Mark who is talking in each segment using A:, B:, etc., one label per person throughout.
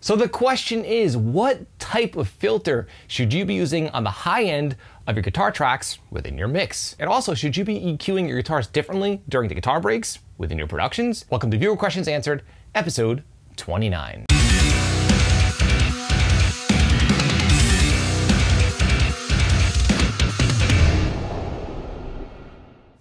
A: So the question is, what type of filter should you be using on the high end of your guitar tracks within your mix? And also, should you be EQing your guitars differently during the guitar breaks within your productions? Welcome to Viewer Questions Answered, episode 29.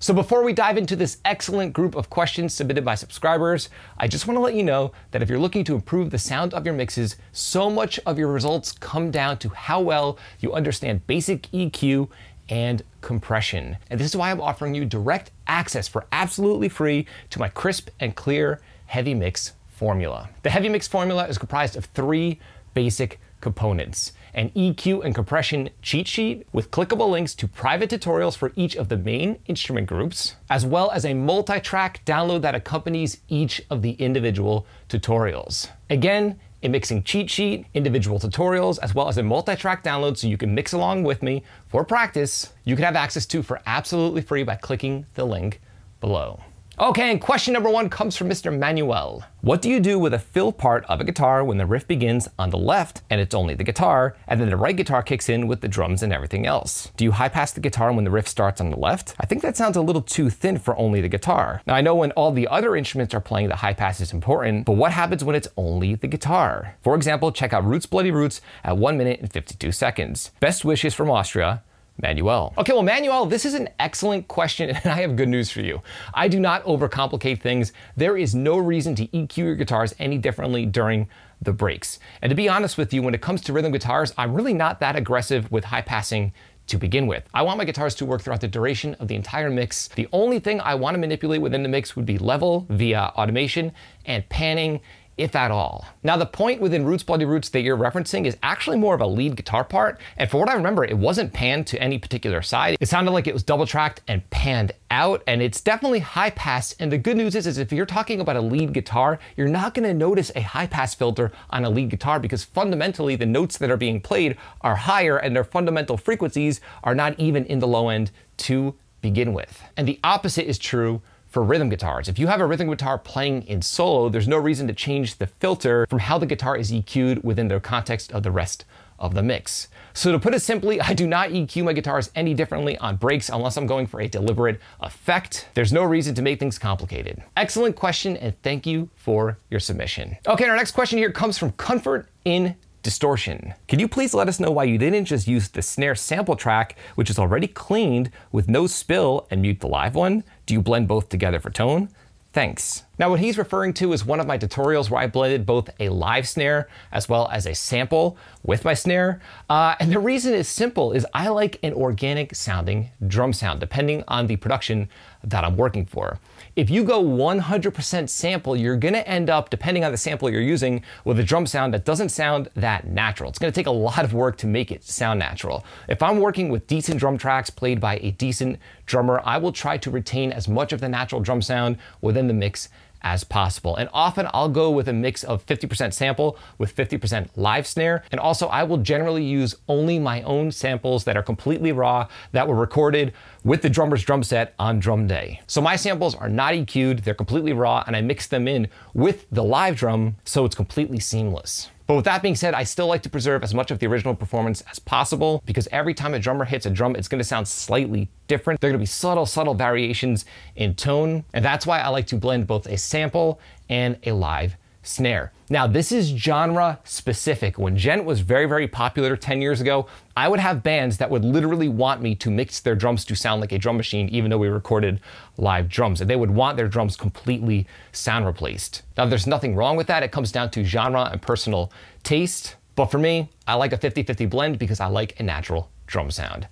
A: So before we dive into this excellent group of questions submitted by subscribers, I just want to let you know that if you're looking to improve the sound of your mixes, so much of your results come down to how well you understand basic EQ and compression. And this is why I'm offering you direct access for absolutely free to my crisp and clear heavy mix formula. The heavy mix formula is comprised of 3 basic components: an EQ and compression cheat sheet with clickable links to private tutorials for each of the main instrument groups, as well as a multi-track download that accompanies each of the individual tutorials. Again, a mixing cheat sheet, individual tutorials, as well as a multi-track download so you can mix along with me for practice, you can have access to for absolutely free by clicking the link below. Okay, and question number 1 comes from Mr. Manuel. What do you do with a fill part of a guitar when the riff begins on the left and it's only the guitar, and then the right guitar kicks in with the drums and everything else? Do you high pass the guitar when the riff starts on the left? I think that sounds a little too thin for only the guitar. Now I know when all the other instruments are playing, the high pass is important, but what happens when it's only the guitar? For example, check out Roots Bloody Roots at 1 minute and 52 seconds. Best wishes from Austria, Manuel. Okay, well, Manuel, this is an excellent question, and I have good news for you. I do not overcomplicate things. There is no reason to EQ your guitars any differently during the breaks. And to be honest with you, when it comes to rhythm guitars, I'm really not that aggressive with high passing to begin with. I want my guitars to work throughout the duration of the entire mix. The only thing I want to manipulate within the mix would be level via automation and panning, if at all. Now the point within Roots Bloody Roots that you're referencing is actually more of a lead guitar part, and for what I remember, it wasn't panned to any particular side. It sounded like it was double tracked and panned out, and it's definitely high pass. And the good news is if you're talking about a lead guitar, you're not gonna notice a high pass filter on a lead guitar because fundamentally the notes that are being played are higher and their fundamental frequencies are not even in the low end to begin with. And the opposite is true for rhythm guitars. If you have a rhythm guitar playing in solo, there's no reason to change the filter from how the guitar is EQ'd within the context of the rest of the mix. So to put it simply, I do not EQ my guitars any differently on breaks unless I'm going for a deliberate effect. There's no reason to make things complicated. Excellent question, and thank you for your submission. Okay, and our next question here comes from Comfort in Distortion. Can you please let us know why you didn't just use the snare sample track, which is already cleaned with no spill, and mute the live one? Do you blend both together for tone? Thanks. Now what he's referring to is one of my tutorials where I blended both a live snare as well as a sample with my snare. And the reason is simple, is I like an organic sounding drum sound depending on the production that I'm working for. If you go 100% sample, you're gonna end up, depending on the sample you're using, with a drum sound that doesn't sound that natural. It's gonna take a lot of work to make it sound natural. If I'm working with decent drum tracks played by a decent drummer, I will try to retain as much of the natural drum sound within the mix as possible. And often I'll go with a mix of 50% sample with 50% live snare. And also I will generally use only my own samples that are completely raw, that were recorded with the drummer's drum set on drum day. So my samples are not EQ'd, they're completely raw, and I mix them in with the live drum so it's completely seamless. But with that being said, I still like to preserve as much of the original performance as possible because every time a drummer hits a drum, it's gonna sound slightly different. There are gonna be subtle variations in tone. And that's why I like to blend both a sample and a live snare. Now, this is genre specific. When Gent was very popular 10 years ago, I would have bands that would literally want me to mix their drums to sound like a drum machine, even though we recorded live drums, and they would want their drums completely sound replaced. Now, there's nothing wrong with that. It comes down to genre and personal taste. But for me, I like a 50-50 blend because I like a natural drum sound.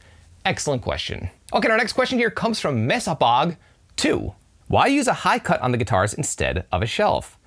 A: Excellent question. Okay, our next question here comes from Mesabog 2. Why use a high cut on the guitars instead of a shelf?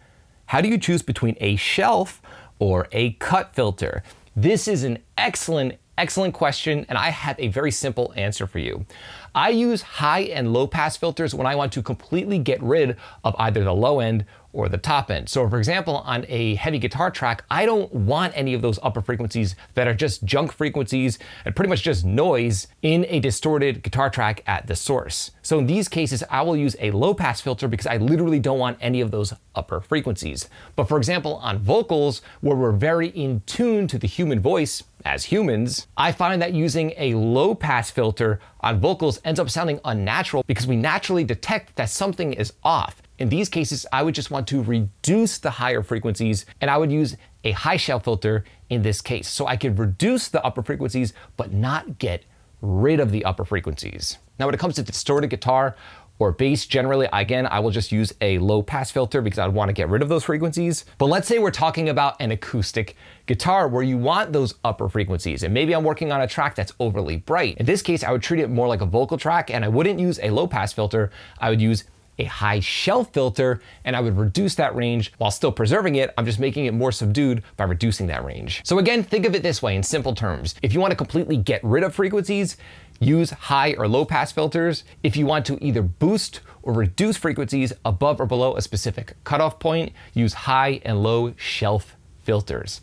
A: How do you choose between a shelf or a cut filter? This is an excellent excellent question, and I have a very simple answer for you. I use high and low pass filters when I want to completely get rid of either the low end or the top end. So for example, on a heavy guitar track, I don't want any of those upper frequencies that are just junk frequencies and pretty much just noise in a distorted guitar track at the source. So in these cases, I will use a low pass filter because I literally don't want any of those upper frequencies. But for example, on vocals, where we're very in tune to the human voice, as humans, I find that using a low pass filter on vocals ends up sounding unnatural because we naturally detect that something is off. In these cases, I would just want to reduce the higher frequencies, and I would use a high shelf filter in this case. So I could reduce the upper frequencies, but not get rid of the upper frequencies. Now, when it comes to distorted guitar or bass, generally, again, I will just use a low pass filter because I'd want to get rid of those frequencies. But let's say we're talking about an acoustic guitar where you want those upper frequencies, and maybe I'm working on a track that's overly bright. In this case, I would treat it more like a vocal track, and I wouldn't use a low pass filter. I would use a high shelf filter, and I would reduce that range while still preserving it. I'm just making it more subdued by reducing that range. So again, think of it this way in simple terms. If you want to completely get rid of frequencies, use high or low pass filters. If you want to either boost or reduce frequencies above or below a specific cutoff point, use high and low shelf filters.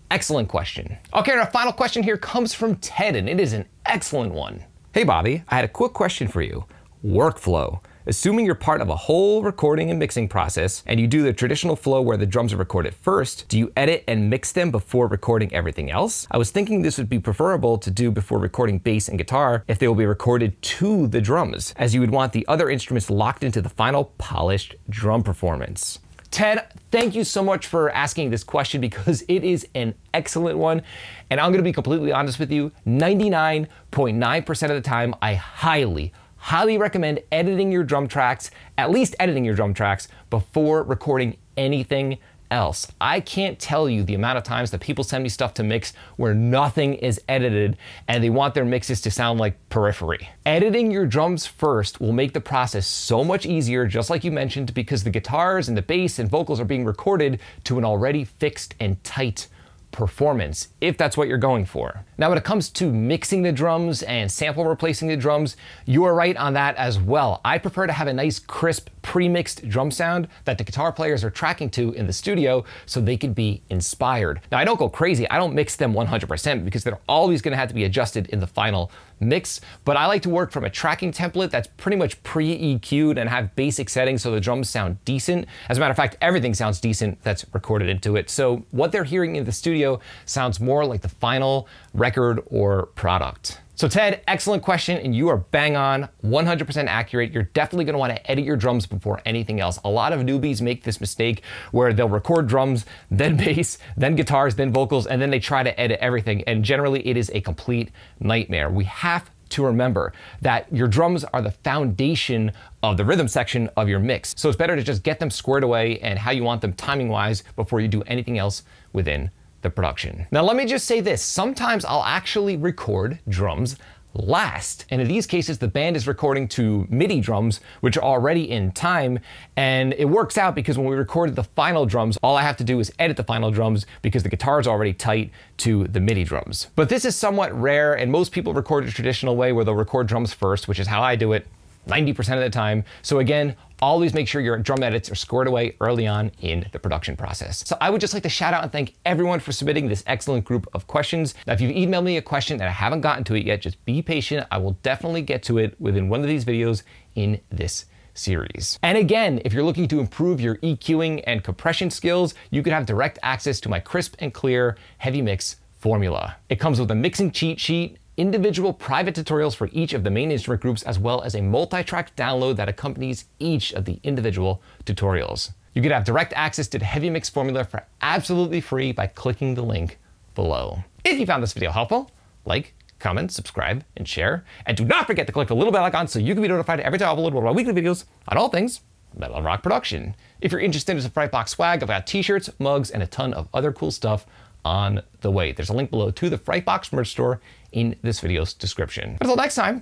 A: Excellent question. Okay, our final question here comes from Ted, and it is an excellent one. Hey Bobby, I had a quick question for you. Workflow. Assuming you're part of a whole recording and mixing process and you do the traditional flow where the drums are recorded first, do you edit and mix them before recording everything else? I was thinking this would be preferable to do before recording bass and guitar if they will be recorded to the drums, as you would want the other instruments locked into the final polished drum performance. Ted, thank you so much for asking this question because it is an excellent one. And I'm gonna be completely honest with you, 99.9% of the time, I highly recommend editing your drum tracks, at least editing your drum tracks before recording anything else. I can't tell you the amount of times that people send me stuff to mix where nothing is edited and they want their mixes to sound like Periphery. Editing your drums first will make the process so much easier, just like you mentioned, because the guitars and the bass and vocals are being recorded to an already fixed and tight performance, if that's what you're going for. Now, when it comes to mixing the drums and sample replacing the drums, you are right on that as well. I prefer to have a nice, crisp, pre-mixed drum sound that the guitar players are tracking to in the studio so they could be inspired. Now, I don't go crazy. I don't mix them 100% because they're always gonna have to be adjusted in the final mix, but I like to work from a tracking template that's pretty much pre-EQ'd and have basic settings so the drums sound decent. As a matter of fact, everything sounds decent that's recorded into it. So what they're hearing in the studio sounds more like the final record or product. So Ted, excellent question, and you are bang on, 100% accurate. You're definitely gonna wanna edit your drums before anything else. A lot of newbies make this mistake where they'll record drums, then bass, then guitars, then vocals, and then they try to edit everything, and generally it is a complete nightmare. We have to remember that your drums are the foundation of the rhythm section of your mix. So it's better to just get them squared away and how you want them timing-wise before you do anything else within the production. Now let me just say this, sometimes I'll actually record drums last. And in these cases, the band is recording to MIDI drums, which are already in time. And it works out because when we recorded the final drums, all I have to do is edit the final drums because the guitar is already tight to the MIDI drums. But this is somewhat rare, and most people record a traditional way where they'll record drums first, which is how I do it 90% of the time. So again, always make sure your drum edits are scored away early on in the production process. So I would just like to shout out and thank everyone for submitting this excellent group of questions. Now, if you've emailed me a question and I haven't gotten to it yet, just be patient. I will definitely get to it within one of these videos in this series. And again, if you're looking to improve your EQing and compression skills, you could have direct access to my crisp and clear heavy mix formula. It comes with a mixing cheat sheet, individual private tutorials for each of the main instrument groups, as well as a multi-track download that accompanies each of the individual tutorials. You can have direct access to the heavy mix formula for absolutely free by clicking the link below. If you found this video helpful, like, comment, subscribe, and share. And do not forget to click the little bell icon so you can be notified every time I upload one of my weekly videos on all things Metal Rock production. If you're interested in some Frightbox swag, I've got t-shirts, mugs, and a ton of other cool stuff on the way. There's a link below to the Frightbox merch store in this video's description. But until next time,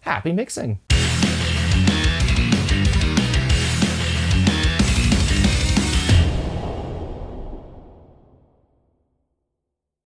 A: happy mixing.